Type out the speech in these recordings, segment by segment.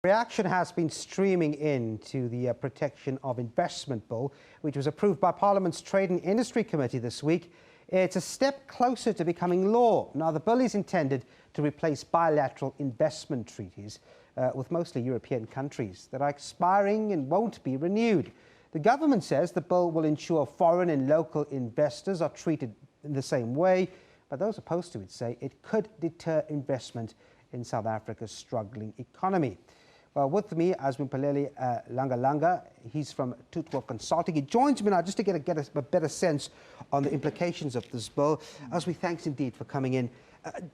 Reaction has been streaming in to the Protection of Investment Bill, which was approved by Parliament's Trade and Industry Committee this week. It's a step closer to becoming law. Now, the bill is intended to replace bilateral investment treaties with mostly European countries that are expiring and won't be renewed. The government says the bill will ensure foreign and local investors are treated in the same way, but those opposed to it say it could deter investment in South Africa's struggling economy. Well, with me, Azwimpheleli Langalanga. He's from Tutwa Consulting. He joins me now just to get a better sense on the implications of this bill. Azwi, thanks indeed for coming in.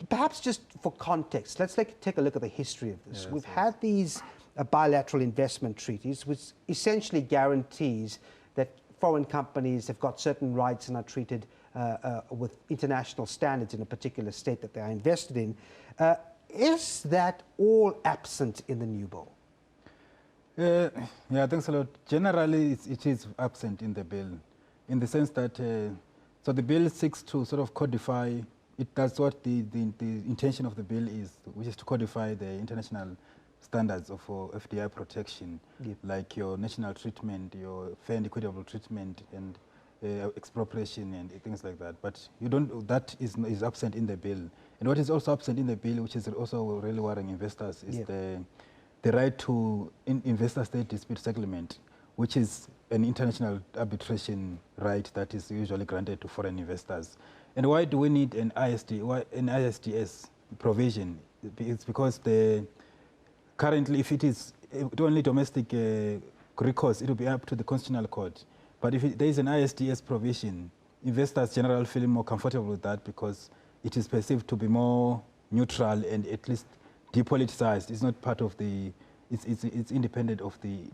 Perhaps just for context, let's take a look at the history of this. We've had these bilateral investment treaties, which essentially guarantees that foreign companies have got certain rights and are treated with international standards in a particular state that they are invested in. Is that all absent in the new bill? Yeah, thanks a lot. Generally, it is absent in the bill, in the sense that, so the bill seeks to sort of codify, that's what the intention of the bill is, which is to codify the international standards of FDI protection, like your national treatment, your fair and equitable treatment, and expropriation and things like that. But that is absent in the bill. And what is also absent in the bill, which is also really worrying investors, is the right to investor-state dispute settlement, which is an international arbitration right that is usually granted to foreign investors. And why do we need an ISDS provision? It's because currently, if it is only domestic recourse, it will be up to the Constitutional Court. But if there is an ISDS provision, investors generally feel more comfortable with that because it is perceived to be more neutral and at least depoliticized. It's not part of it's independent of the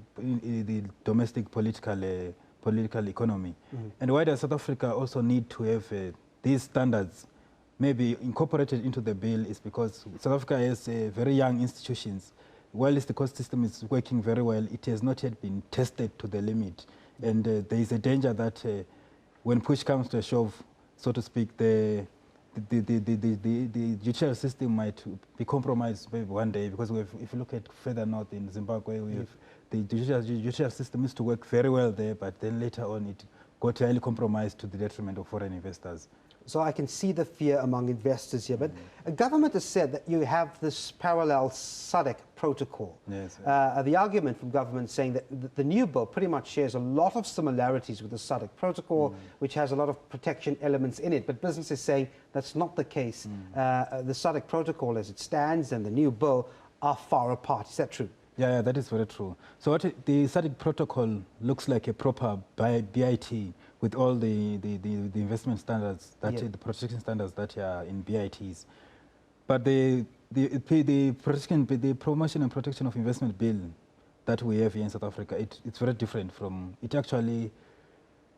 domestic political economy. And why does South Africa also need to have these standards maybe incorporated into the bill is because South Africa has very young institutions. While the court system is working very well, it has not yet been tested to the limit. And there is a danger that when push comes to a shove, so to speak, the judicial system might be compromised maybe one day, because if you look at further north in Zimbabwe, the judicial system used to work very well there, but then later on it got highly compromised to the detriment of foreign investors. So I can see the fear among investors here, but a government has said that you have this parallel SADC protocol. Yes. The argument from government saying that the new bill pretty much shares a lot of similarities with the SADC protocol, which has a lot of protection elements in it, but businesses say that's not the case. The SADC protocol as it stands and the new bill are far apart. Is that true? Yeah, that is very true. So the SADC protocol looks like a proper BIT with all the investment standards, the protection standards that are in BITs. But the promotion and protection of investment bill that we have here in South Africa, it's very different from, it actually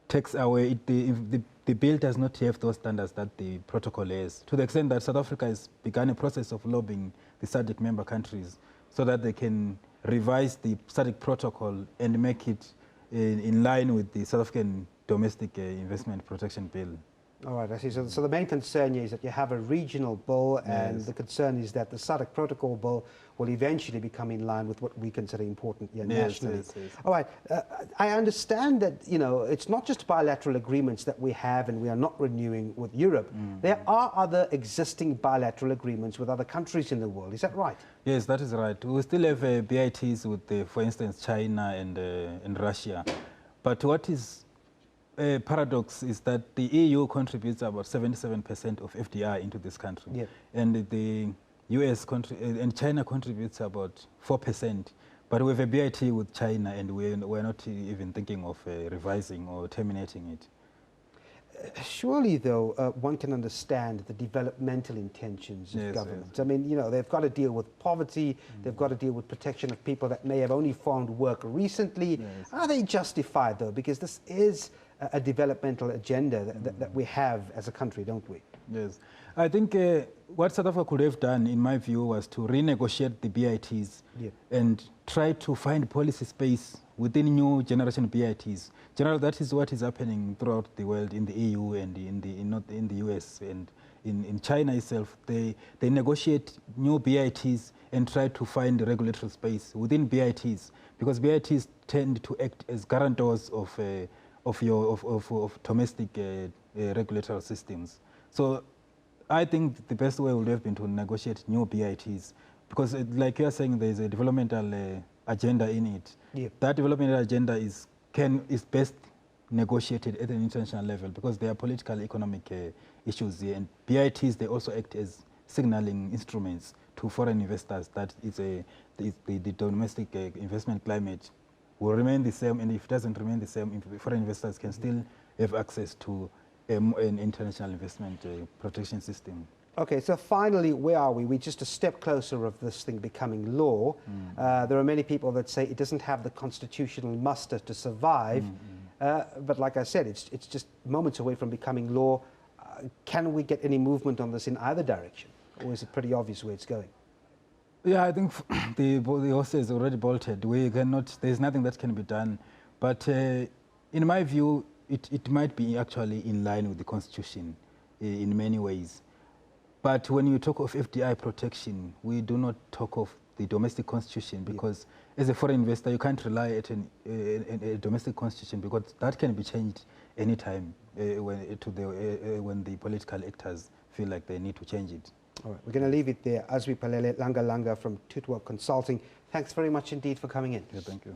takes away, the bill does not have those standards that the protocol has, to the extent that South Africa has begun a process of lobbying the SADC member countries so that they can revise the SADC protocol and make it in line with the South African domestic investment protection bill. All right, I see. So the main concern here is that you have a regional bill, and the concern is that the SADC protocol bill will eventually become in line with what we consider important here nationally. Yes. All right, I understand that, you know, it's not just bilateral agreements that we have and we are not renewing with Europe. There are other existing bilateral agreements with other countries in the world. Is that right? Yes, that is right. We still have BITs with, for instance, China and Russia. But what is paradox is that the EU contributes about 77% of FDI into this country, and the US and China contributes about 4%. But we have a BIT with China, and we're not even thinking of revising or terminating it. Surely, though, one can understand the developmental intentions of governments. I mean, you know, they've got to deal with poverty, they've got to deal with protection of people that may have only found work recently. Are they justified, though? Because this is a developmental agenda that we have as a country, don't we? Yes. I think what South Africa could have done, in my view, was to renegotiate the BITs and try to find policy space within new generation BITs. Generally, that is what is happening throughout the world, in the EU and in the US and in China itself, they negotiate new BITs and try to find regulatory space within BITs, because BITs tend to act as guarantors of domestic regulatory systems. So I think the best way would have been to negotiate new BITs, because like you are saying, there is a developmental agenda in it. Yep. That developmental agenda is best negotiated at an international level, because there are political, economic issues here, and BITs, they also act as signaling instruments to foreign investors that the domestic investment climate will remain the same, and if it doesn't remain the same, foreign investors can still have access to an international investment protection system. Okay, so finally, where are we? We're just a step closer of this thing becoming law. There are many people that say it doesn't have the constitutional muster to survive. But like I said, it's just moments away from becoming law. Can we get any movement on this in either direction? Or is it pretty obvious where it's going? Yeah, I think the horse is already bolted. We cannot, there's nothing that can be done. But in my view, it might be actually in line with the Constitution in many ways. But when you talk of FDI protection, we do not talk of the domestic constitution, because as a foreign investor, you can't rely at a domestic constitution, because that can be changed anytime when the political actors feel like they need to change it. All right, we're going to leave it there. Azwimpheleli Langalanga from Tutwa Consulting. Thanks very much indeed for coming in. Yeah, thank you.